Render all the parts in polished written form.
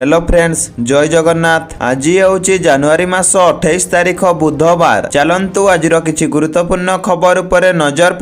Hello friends, जय जगन्नाथ। आज हूँ जनवरी मास 28 तारीख बुधवार। चलंतु आज किछि गुरुत्वपूर्ण खबर उपरे नजर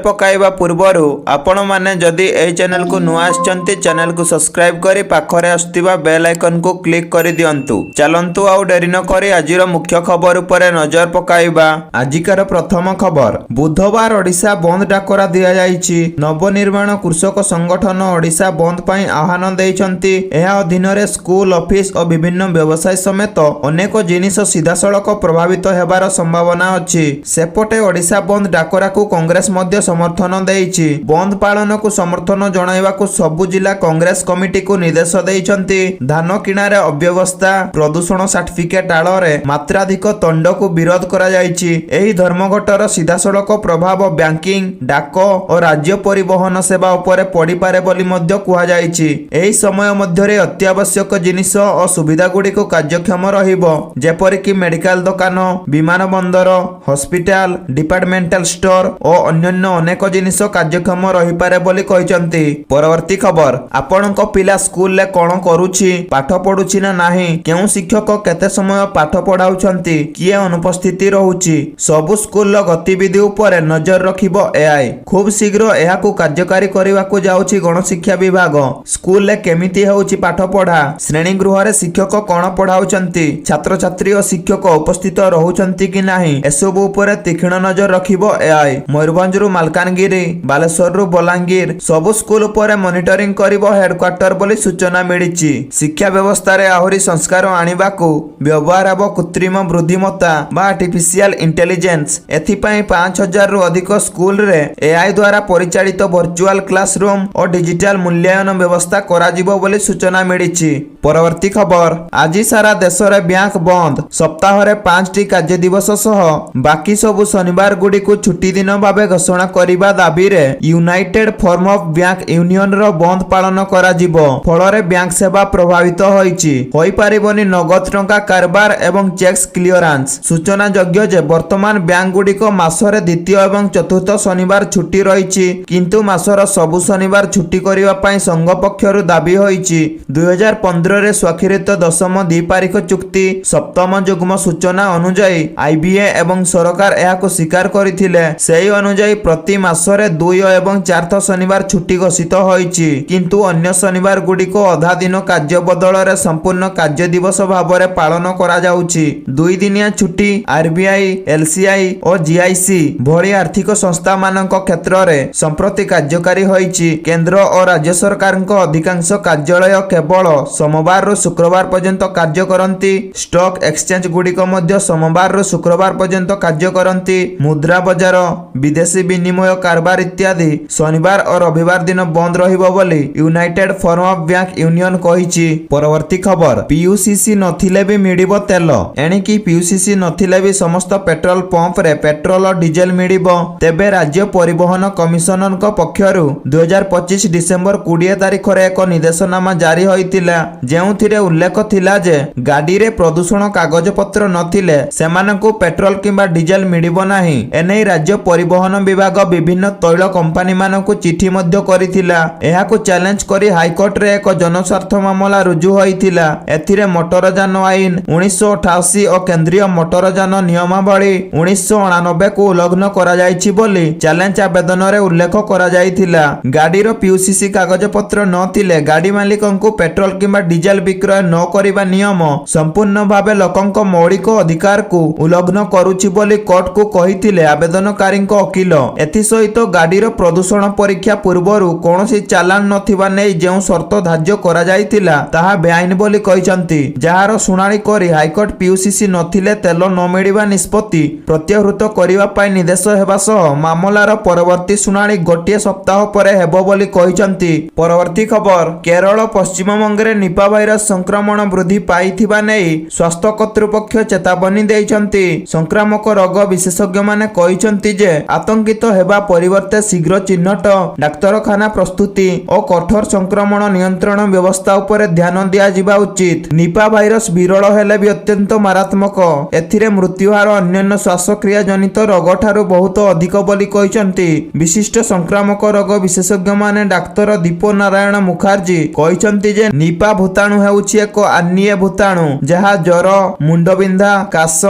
पकाइबा पूर्वरु आपण माने जदि एई चैनल को नुआ आछंती चैनल को सब्सक्राइब करी पाखरे आस्थिबा बेल आइकन को क्लिक करि दियंतु। चलंतु आउ डेरी न करी आजिर मुख्य खबर उपरे नजर पकाइबा। आजिकार प्रथम खबर, बुधवार ओडिशा बंद डाकरा दिया जाइछि। नवनिर्माण कृषक संगठन ओडिशा बंद पई आह्वान दैछंती। अधीन स्कूल ऑफिस और विभिन्न व्यवसाय समेत अनेक जिनिस सीधासलख प्रभावित हेबार संभावना अछि। सेपटे ओडिशा बंद डाकरा को कांग्रेस मध्य समर्थन देइछि। बंद पालन को समर्थन जणाइबाकू सबु जिला कांग्रेस कमिटी को निर्देश देइछंती। धान किणारे अव्यवस्था, प्रदूषण सर्टिफिकेट आଳରେ मात्राधिक दंड को विरोध करा जाइछि। एही धर्मघटर सीधासलख प्रभाव बैंकिंग, डाक और राज्य परिवहन सेवा उपरे पड़ी पारे बोली मध्य कुहा जाइछि। एही समय मध्यरे अत्यावश्यक जिनिस और सुविधा गुड़ी को कार्यक्षम रहिबो, जेपरिक मेडिकल दुकान, विमान बंदर, हॉस्पिटल, डिपार्टमेंटल स्टोर और अन्य अनेक जिनिस कार्यक्षम रही पारे बोली कहिसंती। परवर्ती खबर, आपणक पिला स्कूल ले कोन करूछि, पाठ पढुछि ना नाही, केउ शिक्षक केते समय पाठ पढाउछंती, किए अनुपस्थिति रहुछि, सबु स्कूल लो गतिविधि उपरे नजर रखिबो एआई। खूब शीघ्र एहाकू कार्यकारी करिवाकू जाउछि गणशिक्षा विभाग। स्कूल ले केमिति होउछि पाठ पढ़ा, श्रेणी गृह शिक्षक कौन पढ़ाउछंती, छात्र छात्री और शिक्षक उपस्थित रहुछंती कि नाही, एसबु उपरे तीक्ष्ण नजर रखिबो एआई। मयूरभंज रु मालकानगिरी, बालेश्वर रु बलांगीर सबु स्कूल उपरे मॉनिटरिंग करिबो हेडक्वार्टर बोली सूचना मिलिछि। शिक्षा व्यवस्था रे आहुरी संस्कार आनिबाकू व्यवहार हेबो कृत्रिम बुद्धिमत्ता बा आर्टिफिशियल इंटेलिजेंस। एथिपाई 5000 रु अधिक स्कूल रे एआई द्वारा परिचालित वर्चुअल क्लासरूम और डिजिटल मूल्यांकन व्यवस्था करा जिवो बोली सूचना मिलिछि। परवर्ती खबर, आज सारा देश रे बैंक बंद। सप्ताह रे 5टी कार्य दिवस सह बाकी सबु शनिवार गुडी को छुट्टी दिन भाबे घोषणा करिबा दाबी रे united forum of bank union रो बंद पालन करा जिवो। फल रे बैंक सेवा प्रभावित होईछि। होई पारिबोनी नगद टंका कारबार एवं चेक्स क्लियरेंस। सूचना योग्य जे वर्तमान बैंक गुडी को मास रे द्वितीय एवं चतुर्थ शनिवार छुट्टी रहिछि, किंतु मासर सबु शनिवार छुट्टी करिबा पई संघ पक्षरु दाबी होईछि। 2015 रे स्वाक्षरित दशम द्विपारिक चुक्ति सप्तम जुग्म सूचना अनुଯାयी आईबीए एवं सरकार एहाको स्वीकार करिथिले। सेही अनुଯାयी प्रति मासरे 2 एवं 4th शनिवार छुट्टी घोषित होईछि, किंतु अन्य शनिवार गुडी को अधा दिन कार्य बदल रे संपूर्ण कार्य दिवस भाबरे पालन करा जाउछि। 2 दिनिया छुट्टी आरबीआई, एलसीआई और जीआईसी भली आर्थिक संस्था मानक क्षेत्र रे संप्रति कार्यकारी होईछि। केंद्र और राज्य सरकारक अधिकांश कार्यालय केवल सोमवार रु शुक्रवार पर्यंत कार्य करती। स्टॉक एक्सचेंज गुड़िक सोमवार रु शुक्रवार पर्यंत कार्य करती। मुद्रा बाजार, विदेशी विनिमय कारबार इत्यादि शनिवार और रविवार दिन बंद रहिबो बोली united forum of bank union कहिछि। परवर्ती खबर, पीयूसीसी नथिले भी मिडिबो तेल। एणिकी पीयूसीसी नथिले भी समस्त पेट्रोल पंप रे पेट्रोल और डीजेल मिडिबो। तेबे राज्य परिवहन कमिशनर पक्षरु 2025 डिसेंबर 20 तारिख रे एक निर्देशनामा जारी होइतिला, जेउथिरे उल्लेख थिला जे गाड़ी रे प्रदूषण कागज पत्र नथिले सेमानकु पेट्रोल किंबा डीजेल मिडिबो नाही। एनै राज्य परिवहन विभाग विभिन्न तैल कंपनी मानकु चिठी मध्य करिथिला। एहाकु चैलेंज करी हाईकोर्ट रे एक जनस्वार्थ मामला रुजु होइथिला। एथिरे मोटरयान आईन 1988 और केंद्रीय मोटरयान नियमावली 1989 को उल्लंघन करा जाइछि बोली चैलेंज आवेदन रे उल्लेख करा जाइथिला। गाड़ी रो पीयूसीसी कागज पत्र नथिले गाड़ी मालिकंकु पेट्रोल किंबा डीजेल विक्रय न करिबा नियम संपूर्ण भावे लोकंक मौलिक अधिकार को उल्लंघन करूछि बोली कोर्ट को कहिथिले आवेदनकारी वकील। एथि सहित गाड़ी रो प्रदूषण परीक्षा पूर्वरु कोनोसी चालान नथिबा नै जेउ शर्त धार्य करा जाइथिला ताहा बेआईन बोली कहिसंती। जहार सुनानी करी हाईकोर्ट पीयूसीसी नथिले तेल न मिडिबा निष्पत्ति प्रत्याहृत करिबा पई निर्देश हेबा सह मामलार परवर्ती सुनानी गोटिए सप्ताह परे हेबो बोली कहिसंती। परवर्ती खबर, केरल पश्चिमबंग रे निपा भाइरस संक्रमण वृद्धि पाइथिबा नै स्वास्थ्य कर्तृपक्ष चेतावनी दैछंती। संक्रामक रोग विशेषज्ञ माने कहिसंती जे आतंकित हेबा परिवर्ते शीघ्र चिन्हट, डाक्तरखाना प्रस्तुति और कठोर संक्रमण नियंत्रण व्यवस्था उपरे ध्यान दिया जिबा उचित। निपा भाइरस विरल हेले भी अत्यंत मारात्मक। एथिरे मृत्युहार अन्य श्वासक्रिया जनित रोग ठारू बहुत अधिक बोली कहिसंती। विशिष्ट संक्रामक रोग विशेषज्ञ माने डाक्तर दीप नारायण मुखर्जी कहिसंती जे निपा भूताणु ଭୂତାଣୁ ହେଉଛି ଏକ ଆର୍ନିଏ ଭୂତାଣୁ ଯାହା ଜ୍ୱର, ମୁଣ୍ଡବିନ୍ଧା, କାଶ,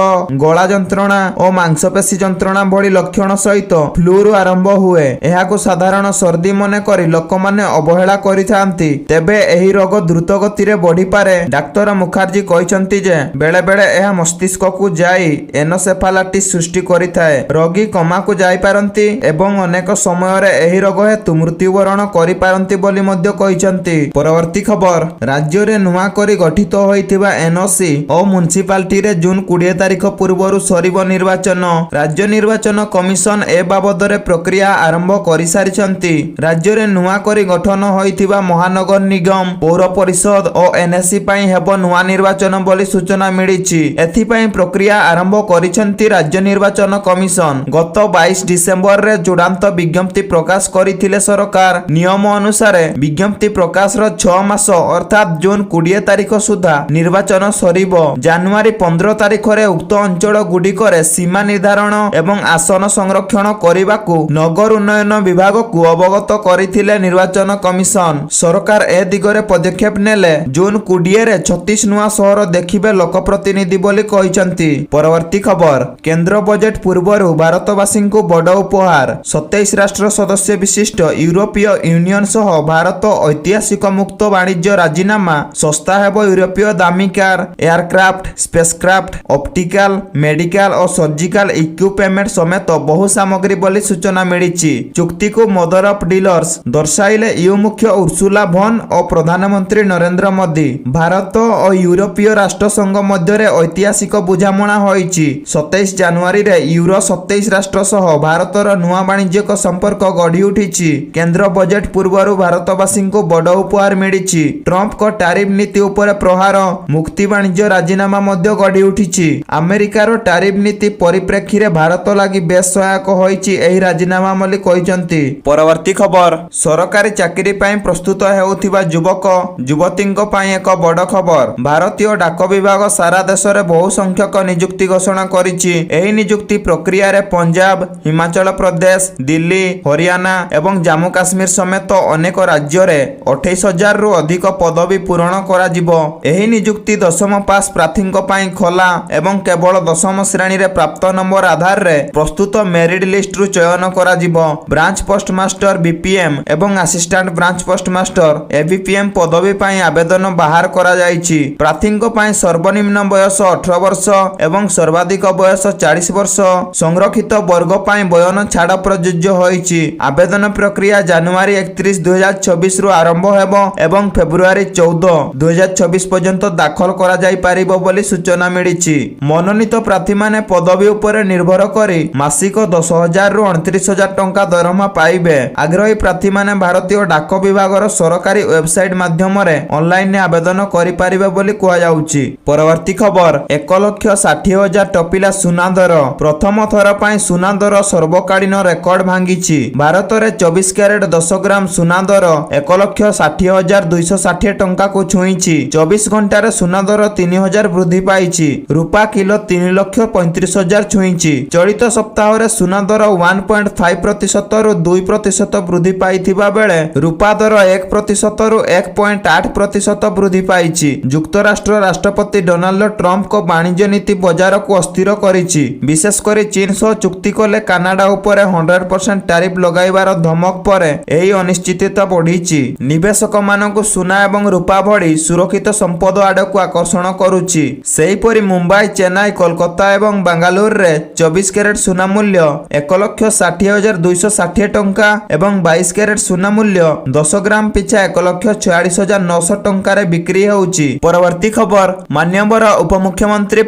ଗଳା ଯନ୍ତ୍ରଣା ଓ ମାଂସପେଶୀ ଯନ୍ତ୍ରଣା ଭଳି ଲକ୍ଷଣ ସହିତ ଫ୍ଲୁରୁ ଆରମ୍ଭ ହୁଏ। ଏହାକୁ ସାଧାରଣ ସର୍ଦ୍ଦି ମନେ କରି ଲୋକମାନେ ଅବହେଳା କରିଥାନ୍ତି। ତେବେ ଏହି ରୋଗ ଦ୍ରୁତ ଗତିରେ ବଢିପାରେ। ଡାକ୍ତର ମୁଖାର୍ଜୀ କହିଛନ୍ତି ଯେ ବେଳେବେଳେ ଏହା ମସ୍ତିଷ୍କକୁ ଯାଇ ଏନସେଫାଲାଇଟିସ୍ ସୃଷ୍ଟି କରିଥାଏ। ରୋଗୀ କୋମାକୁ ଯାଇପାରନ୍ତି ଏବଂ ଅନେକ ସମୟରେ ଏହି ରୋଗ ହେତୁ ମୃତ୍ୟୁବରଣ କରିପାରନ୍ତି ବୋଲି ମଧ୍ୟ କହିଛନ୍ତି। ପରବର୍ତ୍ତୀ ଖବର, ରାଜ୍ୟରେ ନୂଆ କରି ଗଠିତ ହୋଇଥିବା ଏନ୍ଓସି ଓ ମ୍ୟୁନିସିପାଲିଟିରେ ଜୁନ୍ 20 ତାରିଖ ପୂର୍ବରୁ ସରିବ ନିର୍ବାଚନ। ରାଜ୍ୟ ନିର୍ବାଚନ କମିଶନ ଏ ବାବଦରେ ପ୍ରକ୍ରିୟା ଆରମ୍ଭ କରିସାରିଛନ୍ତି। ରାଜ୍ୟରେ ନୂଆ କରି ଗଠନ ହୋଇଥିବା ମହାନଗର ନିଗମ, ପୌର ପରିଷଦ ଓ ଏନ୍ଏସି ପାଇଁ ହେବ ନୂଆ ନିର୍ବାଚନ ବୋଲି ସୂଚନା ମିଳିଛି। ଏଥିପାଇଁ ପ୍ରକ୍ରିୟା ଆରମ୍ଭ କରିଛନ୍ତି ରାଜ୍ୟ ନିର୍ବାଚନ କମିଶନ। ଗତ 22 ଡିସେମ୍ବରରେ ଚୂଡ଼ାନ୍ତ ବିଜ୍ଞପ୍ତି ପ୍ରକାଶ କରିଥିଲେ ସରକାର। ନିୟମ ଅନୁସାରେ ବିଜ୍ଞପ୍ତି ପ୍ରକାଶର 6 ମାସ ଅର୍ଥାତ୍ ଜୁନ୍ 20 ତାରିଖ ସୁଦ୍ଧା ନିର୍ବାଚନ ସରିବ। ଜାନୁଆରୀ 15 ତାରିଖରେ ଉକ୍ତ ଅଞ୍ଚଳ ଗୁଡ଼ିକରେ ସୀମା ନିର୍ଦ୍ଧାରଣ ଏବଂ ଆସନ ସଂରକ୍ଷଣ କରିବାକୁ ନଗର ଉନ୍ନୟନ ବିଭାଗକୁ ଅବଗତ କରିଥିଲେ ନିର୍ବାଚନ କମିଶନ। ସରକାର ଏ ଦିଗରେ ପଦକ୍ଷେପ ନେଲେ ଜୁନ୍ 20ରେ 36 ନୂଆ ସହର ଦେଖିବେ ଲୋକପ୍ରତିନିଧି ବୋଲି କହିଛନ୍ତି। ପରବର୍ତ୍ତୀ ଖବର, କେନ୍ଦ୍ର ବଜେଟ୍ ପୂର୍ବରୁ ଭାରତବାସୀଙ୍କୁ ବଡ଼ ଉପହାର। 27 ରାଷ୍ଟ୍ର ସଦସ୍ୟ ବିଶିଷ୍ଟ ୟୁରୋପୀୟ ୟୁନିୟନ ସହ ଭାରତ ଐତିହାସିକ ମୁକ୍ତ ବାଣିଜ୍ୟ ରାଜିନାମା। ଶସ୍ତା ହେବ ୟୁରୋପୀୟ ଦାମୀ car, aircraft, spacecraft, optical, medical ଓ ସର୍ଜିକାଲ ଇକ୍ୟୁପମେଣ୍ଟ ସମେତ ବହୁ ସାମଗ୍ରୀ ବୋଲି ସୂଚନା ମିଳିଛି। ଚୁକ୍ତିକୁ ମଦର ଅଫ୍ ଡିଲର୍ସ ଦର୍ଶାଇଲେ ୟୁ ମୁଖ୍ୟ ଉର୍ସୁଲା ଭନ୍ ଓ ପ୍ରଧାନମନ୍ତ୍ରୀ ନରେନ୍ଦ୍ର ମୋଦି। ଭାରତ ଓ ୟୁରୋପୀୟ ରାଷ୍ଟ୍ର ସଂଘ ମଧ୍ୟରେ ଐତିହାସିକ ବୁଝାମଣା ହୋଇଛି। 27 ଜାନୁଆରୀରେ ୟୁରୋ 27 ରାଷ୍ଟ୍ର ସହ ଭାରତର ନୂଆ ବାଣିଜ୍ୟିକ ସମ୍ପର୍କ ଗଢ଼ି ଉଠିଛି। କେନ୍ଦ୍ର ବଜେଟ୍ ପୂର୍ବରୁ ଭାରତବାସୀଙ୍କୁ ବଡ଼ ଉପହାର ମିଳିଛି। ଟ୍ରମ୍ପଙ୍କ ଟାରିଫ ନୀତି ଉପରେ ପ୍ରହାର, ମୁକ୍ତି ବାଣିଜ୍ୟ ରାଜିନାମା ମଧ୍ୟ ଗଢ଼ି ଉଠିଛି। ଆମେରିକାର ଟାରିଫ ନୀତି ପରିପ୍ରେକ୍ଷୀରେ ଭାରତ ଲାଗି ବେଶ ସହାୟକ ହୋଇଛି ଏହି ରାଜିନାମା ବୋଲି କହିଛନ୍ତି। ପରବର୍ତ୍ତୀ ଖବର, ସରକାରୀ ଚାକିରି ପାଇଁ ପ୍ରସ୍ତୁତ ହେଉଥିବା ଯୁବକ ଯୁବତୀଙ୍କ ପାଇଁ ଏକ ବଡ଼ ଖବର। ଭାରତୀୟ ଡାକ ବିଭାଗ ସାରା ଦେଶରେ ବହୁ ସଂଖ୍ୟକ ନିଯୁକ୍ତି ଘୋଷଣା କରିଛି। ଏହି ନିଯୁକ୍ତି ପ୍ରକ୍ରିୟାରେ ପଞ୍ଜାବ, ହିମାଚଳ ପ୍ରଦେଶ, ଦିଲ୍ଲୀ, ହରିୟାଣା ଏବଂ ଜାମ୍ମୁ କାଶ୍ମୀର ସମେତ ଅନେକ ରାଜ୍ୟରେ 28,000ରୁ ଅଧିକ ପଦବୀ ପୂରଣ କରାଯିବ। ଏହି ନିଯୁକ୍ତି ଦଶମ ପାସ୍ ପ୍ରାର୍ଥୀଙ୍କ ପାଇଁ ଖୋଲା ଏବଂ କେବଳ ଦଶମ ଶ୍ରେଣୀରେ ପ୍ରାପ୍ତ ନମ୍ବର ଆଧାରରେ ପ୍ରସ୍ତୁତ ମେରିଟ୍ ଲିଷ୍ଟରୁ ଚୟନ କରାଯିବ। ବ୍ରାଞ୍ଚ ପୋଷ୍ଟମାଷ୍ଟର ବିପିଏମ୍ ଏବଂ ଆସିଷ୍ଟାଣ୍ଟ ବ୍ରାଞ୍ଚ ପୋଷ୍ଟମାଷ୍ଟର ଏବିପିଏମ୍ ପଦବୀ ପାଇଁ ଆବେଦନ ବାହାର କରାଯାଇଛି। ପ୍ରାର୍ଥୀଙ୍କ ପାଇଁ ସର୍ବନିମ୍ନ ବୟସ 18 ବର୍ଷ ଏବଂ ସର୍ବାଧିକ ବୟସ 40 ବର୍ଷ। ସଂରକ୍ଷିତ ବର୍ଗ ପାଇଁ ବୟନ ଛାଡ଼ ପ୍ରଯୁଜ୍ୟ ହୋଇଛି। ଆବେଦନ ପ୍ରକ୍ରିୟା ଜାନୁଆରୀ 31, 2024ରୁ ଆରମ୍ଭ ହେବ ଏବଂ ଫେବୃଆରୀ 14, 2024 ପର୍ଯ୍ୟନ୍ତ ଦାଖଲ କରାଯାଇପାରିବ ବୋଲି ସୂଚନା ମିଳିଛି। ମନୋନୀତ ପ୍ରାର୍ଥୀମାନେ ପଦବୀ ଉପରେ ନିର୍ଭର କରି ମାସିକ 10,000ରୁ 29,000 ଟଙ୍କା ଦରମା ପାଇବେ। ଆଗ୍ରହୀ ପ୍ରାର୍ଥୀମାନେ ଭାରତୀୟ ଡାକ ବିଭାଗର ସରକାରୀ ୱେବସାଇଟ୍ ମାଧ୍ୟମରେ ଅନଲାଇନରେ ଆବେଦନ କରିପାରିବେ ବୋଲି କୁହାଯାଉଛି। ପରବର୍ତ୍ତୀ ଖବର, 1,60,000 ଟପିଲା ସୁନା ଦର। ପ୍ରଥମ ଥର ପାଇଁ ସୁନା ଦର ସର୍ବକାଳୀନ ରେକର୍ଡ ଭାଙ୍ଗିଛି। ଭାରତରେ 24 କ୍ୟାରେଟ 10 ଗ୍ରାମ ସୁନା ଦର 1,60,260 ଟଙ୍କାକୁ ଛୁଇଁଛି। 24 ଘଣ୍ଟାରେ ସୁନା ଦର 3,000 ବୃଦ୍ଧି ପାଇଛି। ରୂପା କିଲୋ 3,35,000 ଛୁଇଁଛି। ଚଳିତ ସପ୍ତାହରେ ସୁନା ଦର 1.5%ରୁ 2% ବୃଦ୍ଧି ପାଇଥିବା ବେଳେ ରୂପା ଦର 1%ରୁ 1.8% ବୃଦ୍ଧି ପାଇଛି। ଯୁକ୍ତରାଷ୍ଟ୍ର ରାଷ୍ଟ୍ରପତି ଡୋନାଲ୍ଡ ଟ୍ରମ୍ପଙ୍କ ବାଣିଜ୍ୟ ନୀତି ବଜାରକୁ ଅସ୍ଥିର କରିଛି। ବିଶେଷ କରି ଚୀନ ସହ ଚୁକ୍ତି କଲେ କାନାଡା ଉପରେ 100% ଟାରିଫ ଲଗାଇବାର ଧମକ ପରେ ଏହି ଅନିଶ୍ଚିତତା ବଢିଛି। ନିବେଶକମାନଙ୍କୁ ସୁନା ଏବଂ ରୂପା ଭଳି ସୁରକ୍ଷିତ ସମ୍ପଦ ଆଡ଼କୁ ଆକର୍ଷଣ କରୁଛି। ସେହିପରି ମୁମ୍ବାଇ, ଚେନ୍ନାଇ, କୋଲକାତା ଏବଂ ବାଙ୍ଗାଲୁରୁରେ 24 କ୍ୟାରେଟ ସୁନା ମୂଲ୍ୟ 1,60,260 ଟଙ୍କା ଏବଂ 22 କ୍ୟାରେଟ ସୁନା ମୂଲ୍ୟ 10 ଗ୍ରାମ ପିଛା 1,46,900 ଟଙ୍କାରେ ବିକ୍ରି ହେଉଛି। ପରବର୍ତ୍ତୀ ଖବର, ମାନ୍ୟବର ଉପମୁଖ୍ୟମନ୍ତ୍ରୀ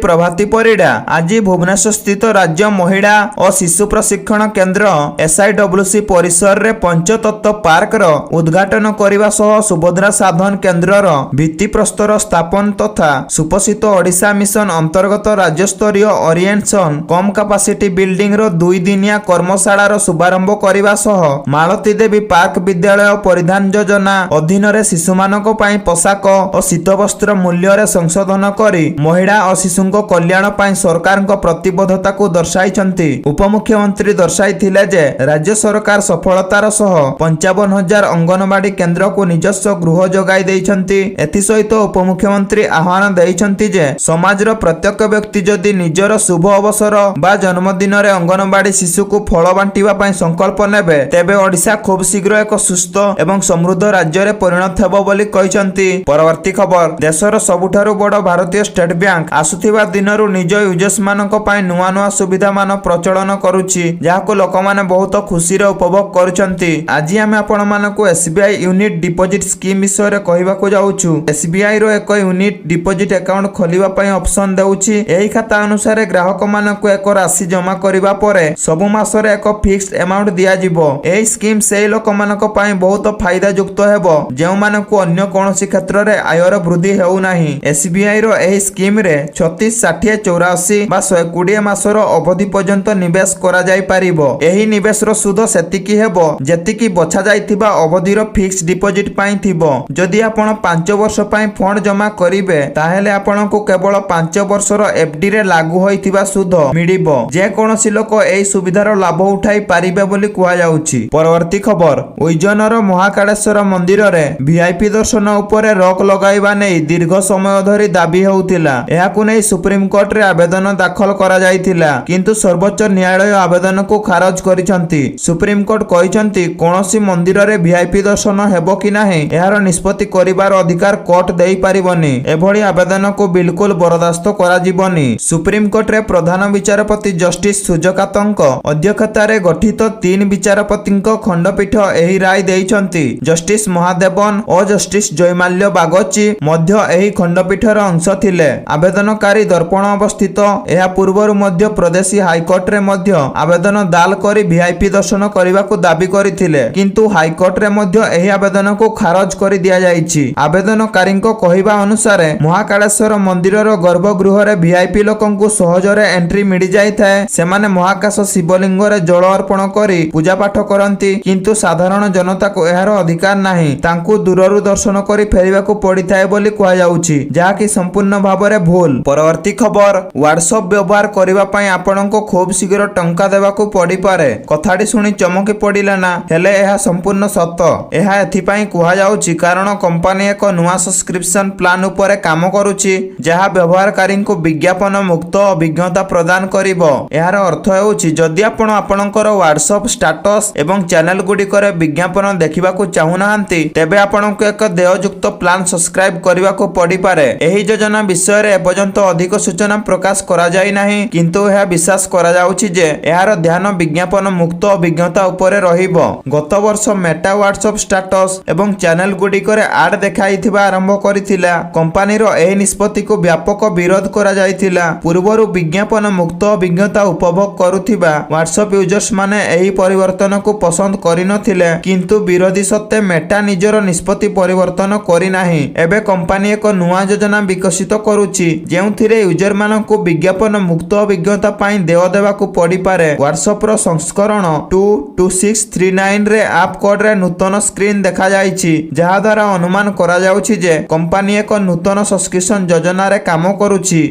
ପ୍ରଭାତୀ ପରିଡ଼ା ଆଜି ଭୁବନେଶ୍ୱର ସ୍ଥିତ ରାଜ୍ୟ ମହିଳା ଓ ଶିଶୁ ପ୍ରଶିକ୍ଷଣ କେନ୍ଦ୍ର SIWC ପରିସରରେ ପଞ୍ଚତତ୍ତ୍ୱ ପାର୍କର ଉଦ୍ଘାଟନ କରିବା ସହ ସୁଭଦ୍ରା ସାଧନ କେନ୍ଦ୍ରର ଭିତ୍ତିପ୍ରସ୍ତର ସ୍ଥାପନ ତଥା ସୁପୋଷିତ ଓଡ଼ିଶା ମିଶନ ଅନ୍ତର୍ଗତ ରାଜ୍ୟସ୍ତରୀୟ ଓରିଏଣ୍ଟେସନ କମ୍ କାପାସିଟି ବିଲ୍ଡିଂର 2 ଦିନିଆ କର୍ମଶାଳାର ଶୁଭାରମ୍ଭ କରିବା ସହ ମାଳତୀ ଦେବୀ ପାର୍କ ବିଦ୍ୟାଳୟ ପରିଧାନ ଯୋଜନା ଅଧୀନରେ ଶିଶୁମାନଙ୍କ ପାଇଁ ପୋଷାକ ଓ ଶୀତବସ୍ତ୍ର ମୂଲ୍ୟରେ ସଂଶୋଧନ କରି ମହିଳା ଓ ଶିଶୁଙ୍କ କଲ୍ୟାଣ ପାଇଁ ସରକାରଙ୍କ ପ୍ରତିବଦ୍ଧତାକୁ ଦର୍ଶାଇଛନ୍ତି। ଉପମୁଖ୍ୟମନ୍ତ୍ରୀ ଦର୍ଶାଇଥିଲେ ଯେ ରାଜ୍ୟ ସରକାର ସଫଳତାର ସହ 55,000 ଅଙ୍ଗନବାଡି କେନ୍ଦ୍ରକୁ ନିଜସ୍ୱ ଗୃହ ଯୋଗାଇ ଦେଇଛନ୍ତି ଦେଇଛନ୍ତି। ଏଥିସହିତ ଉପମୁଖ୍ୟମନ୍ତ୍ରୀ ଆହ୍ୱାନ ଦେଇଛନ୍ତି ଯେ ସମାଜର ପ୍ରତ୍ୟେକ ବ୍ୟକ୍ତି ଯଦି ନିଜର ଶୁଭ ଅବସର ବା ଜନ୍ମଦିନରେ ଅଙ୍ଗନବାଡି ଶିଶୁକୁ ଫଳ ବାଣ୍ଟିବା ପାଇଁ ସଂକଳ୍ପ ନେବେ ତେବେ ଓଡ଼ିଶା ଖୁବ୍ ଶୀଘ୍ର ଏକ ସୁସ୍ଥ ଏବଂ ସମୃଦ୍ଧ ରାଜ୍ୟରେ ପରିଣତ ହେବ ବୋଲି କହିଛନ୍ତି। ପରବର୍ତ୍ତୀ ଖବର, ଦେଶର ସବୁଠାରୁ ବଡ଼ ଭାରତୀୟ ଷ୍ଟେଟ ବ୍ୟାଙ୍କ ଆସୁଥିବା ଦିନରୁ ନିଜ ୟୁଜର୍ସ ମାନଙ୍କ ପାଇଁ ନୂଆ ନୂଆ ସୁବିଧା ମାନ ପ୍ରଚଳନ କରୁଛି, ଯାହାକୁ ଲୋକମାନେ ବହୁତ ଖୁସିରେ ଉପଭୋଗ କରୁଛନ୍ତି। ଆଜି ଆମେ ଆପଣମାନଙ୍କୁ SBI ୟୁନିଟ୍ ଡିପୋଜିଟ୍ ସ୍କିମ୍ ବିଷୟରେ କହିବାକୁ ଯାଉଛୁ। SBI ର ଏକ ୟୁନିଟ୍ ଡିପୋଜିଟ୍ ଆକାଉଣ୍ଟ ଖୋଲିବା ପାଇଁ ଅପସନ ଦେଉଛି। ଏହି ଖାତା ଅନୁସାରେ ଗ୍ରାହକ ମାନଙ୍କୁ ଏକ ରାଶି ଜମା କରିବା ପରେ ସବୁ ମାସରେ ଏକ ଫିକ୍ସଡ ଆମାଉଣ୍ଟ ଦିଆଯିବ। ଏହି ସ୍କିମ୍ ସେହି ଲୋକମାନଙ୍କ ପାଇଁ ବହୁତ ଫାଇଦା ଯୁକ୍ତ ହେବ ଯେଉଁମାନଙ୍କୁ ଅନ୍ୟ କୌଣସି କ୍ଷେତ୍ରରେ ଆୟର ବୃଦ୍ଧି ହେଉନାହିଁ। SBI ର ଏହି ସ୍କିମରେ 36, 60, 84 ବା 120 ମାସର ଅବଧି ପର୍ଯ୍ୟନ୍ତ ନିବେଶ କରାଯାଇ ପାରିବ। ଏହି ନିବେଶର ସୁଧ ସେତିକି ହେବ ଯେତିକି ବଛା ଯାଇଥିବା ଅବଧିର ଫିକ୍ସଡ ଡିପୋଜିଟ୍ ପାଇଁ ଥିବ। ଯଦି ଆପଣ 5 ବର୍ଷ ପାଇଁ ଫଣ୍ଡ ଜମା କରିବେ ତାହେଲେ ଆପଣଙ୍କୁ କେବଳ 5 ବର୍ଷର FD ରେ ଲାଗୁ ହୋଇଥିବା ସୁଧ ମିଳିବ। ଯେକୌଣସି ଲୋକ ଏହି ସୁବିଧାର ଲାଭ ଉଠାଇ ପାରିବେ ବୋଲି କୁହାଯାଉଛି। ପରବର୍ତ୍ତୀ ଖବର, ଉଜ୍ଜୈନର ମହାକାଳେଶ୍ୱର ମନ୍ଦିରରେ VIP ଦର୍ଶନ ଉପରେ ରୋକ ଲଗାଇବା ନେଇ ଦୀର୍ଘ ସମୟ ଧରି ଦାବି ହେଉଥିଲା। ଏହାକୁ ନେଇ ସୁପ୍ରିମକୋର୍ଟରେ ଆବେଦନ ଦାଖଲ କରାଯାଇଥିଲା, କିନ୍ତୁ ସର୍ବୋଚ୍ଚ ନ୍ୟାୟାଳୟ ଆବେଦନକୁ ଖାରଜ କରିଛନ୍ତି। ସୁପ୍ରିମକୋର୍ଟ କହିଛନ୍ତି କୌଣସି ମନ୍ଦିରରେ VIP ଦର୍ଶନ ହେବ କି ନାହିଁ ଏହାର ନିଷ୍ପତ୍ତି କରିବାର ଅଧିକାର କୋର୍ଟ ଦେଇପାରିବନି। ଏଭଳି ଆବେଦନକୁ ବିଲକୁଲ ବରଦାସ୍ତ କରାଯିବନି। ସୁପ୍ରିମକୋର୍ଟରେ ପ୍ରଧାନ ବିଚାରପତି ଜଷ୍ଟିସ ସୂର୍ଯ୍ୟକାନ୍ତଙ୍କ ଅଧ୍ୟକ୍ଷତାରେ ଗଠିତ 3 ବିଚାରପତିଙ୍କ ଖଣ୍ଡପୀଠ ଏହି ରାୟ ଦେଇଛନ୍ତି। ଜଷ୍ଟିସ ମହାଦେବନ ଓ ଜଷ୍ଟିସ ଜୟମାଲ୍ୟ ବାଗଚି ମଧ୍ୟ ଏହି ଖଣ୍ଡପୀଠର ଅଂଶ ଥିଲେ। ଆବେଦନକାରୀ ଦର୍ପଣ ଅବସ୍ଥିତ ଏହା ପୂର୍ବରୁ ମଧ୍ୟ ପ୍ରଦେଶୀ ହାଇକୋର୍ଟରେ ମଧ୍ୟ ଆବେଦନ ଦାଲ କରି VIP ଦର୍ଶନ କରିବାକୁ ଦାବି କରିଥିଲେ, କିନ୍ତୁ ହାଇକୋର୍ଟରେ ମଧ୍ୟ ଏହି ଆବେଦନକୁ ଖାରଜ କରି ଦିଆଯାଇଛି। ଆବେଦନକାରୀଙ୍କ କହିବା ଅନୁସାରେ ମହାକାଳେଶ୍ୱର ମନ୍ଦିରର ଗର୍ଭଗୃହରେ VIP ଲୋକଙ୍କୁ ସହଜରେ ଏଣ୍ଟ୍ରି ମିଳିଯାଇଥାଏ। ସେମାନେ ମହାକାଶ ଶିବଲିଙ୍ଗରେ ଜଳ ଅର୍ପଣ କରି ପୂଜାପାଠ କରନ୍ତି, କିନ୍ତୁ ସାଧାରଣ ଜନତାକୁ ଏହାର ଅଧିକାର ନାହିଁ। ତାଙ୍କୁ ଦୂରରୁ ଦର୍ଶନ କରି ଫେରିବାକୁ ପଡ଼ିଥାଏ ବୋଲି କୁହାଯାଉଛି, ଯାହାକି ସମ୍ପୂର୍ଣ୍ଣ ଭାବରେ ଭୁଲ। ପରବର୍ତ୍ତୀ ଖବର, ହ୍ୱାଟ୍ସଆପ୍ ବ୍ୟବହାର କରିବା ପାଇଁ ଆପଣଙ୍କୁ ଖୁବ୍ ଶୀଘ୍ର ଟଙ୍କା ଦେବାକୁ ପଡ଼ିପାରେ। କଥାଟି ଶୁଣି ଚମକି ପଡ଼ିଲେ ନା? ହେଲେ ଏହା ସମ୍ପୂର୍ଣ୍ଣ ସତ। ଏହା ଏଥିପାଇଁ କୁହାଯାଉଛି କାରଣ କମ୍ପାନୀ ଏକ ନୂଆ ସବସ୍କ୍ରିପସନ ପ୍ଲାନ ଉପରେ କାମ କରୁଛି, ଯାହା ବ୍ୟବହାରକାରୀଙ୍କୁ ବିଜ୍ଞାପନ ମୁକ୍ତ ଅଭିଜ୍ଞତା ପ୍ରଦାନ କରିବ। ଏହାର ଅର୍ଥ ହେଉଛି ଯଦି ଆପଣ ଆପଣଙ୍କର ହ୍ୱାଟ୍ସଆପ୍ ଷ୍ଟାଟସ୍ ଏବଂ ଚ୍ୟାନେଲ ଗୁଡ଼ିକରେ ବିଜ୍ଞାପନ ଦେଖିବାକୁ ଚାହୁଁନାହାନ୍ତି ତେବେ ଆପଣଙ୍କୁ ଏକ ଦେୟଯୁକ୍ତ ପ୍ଲାନ ସବସ୍କ୍ରାଇବ କରିବାକୁ ପଡ଼ିପାରେ। ଏହି ଯୋଜନା ବିଷୟରେ ଏପର୍ଯ୍ୟନ୍ତ ଅଧିକ ସୂଚନା ପ୍ରକାଶ କରାଯାଇ ନାହିଁ, କିନ୍ତୁ ଏହା ବିଶ୍ୱାସ କରାଯାଉଛି ଯେ ଏହାର ଧ୍ୟାନ ବିଜ୍ଞାପନ ମୁକ୍ତ ଅଭିଜ୍ଞତା ଉପରେ ରହିବ। ଗତ ବର୍ଷ ମେଟା ହ୍ୱାଟ୍ସଆପ୍ ଷ୍ଟାଟସ୍ ଏବଂ ଚ୍ୟାନେଲ ଗୁଡ଼ିକରେ ଆଡ୍ ଦେଖାଇଥିବା ଆରମ୍ଭ କରିଥିଲା। କମ୍ପାନୀର ଏହି ନିଷ୍ପତ୍ତିକୁ ବ୍ୟାପକ ବିରୋଧ କରାଯାଇଥିଲା। ପୂର୍ବରୁ ବିଜ୍ଞାପନ ମୁକ୍ତ ଅଭିଜ୍ଞତା ଉପଭୋଗ କରୁଥିବା ହ୍ୱାଟ୍ସଆପ୍ ୟୁଜର୍ସ ମାନେ ଏହି ପରିବର୍ତ୍ତନକୁ ପସନ୍ଦ କରିନଥିଲେ, କିନ୍ତୁ ବିରୋଧୀ ସତ୍ତ୍ୱେ ମେଟା ନିଜର ନିଷ୍ପତ୍ତି ପରିବର୍ତ୍ତନ କରିନାହିଁ। ଏବେ କମ୍ପାନୀ ଏକ ନୂଆ ଯୋଜନା ବିକଶିତ କରୁଛି ଯେଉଁଥିରେ ୟୁଜରମାନଙ୍କୁ ବିଜ୍ଞାପନ ମୁକ୍ତ ଅଭିଜ୍ଞତା ପାଇଁ ଦେୟ ଦେବାକୁ ପଡ଼ିପାରେ। ହ୍ୱାଟ୍ସଆପ୍ର ସଂସ୍କରଣ 2.2639 ରେ ଆପ୍ କୋଡ୍ରେ ନୂତନ ସ୍କ୍ରିନ୍ ଦେଖାଯାଇଛି, ଯାହାଦ୍ୱାରା ଅନୁମାନ କରାଯାଉଛି ଯେ କମ୍ପାନୀ ଏକ ନୂତନ ସବସ୍କ୍ରିପସନ ଯୋଜନାରେ କାମ କରୁଛି।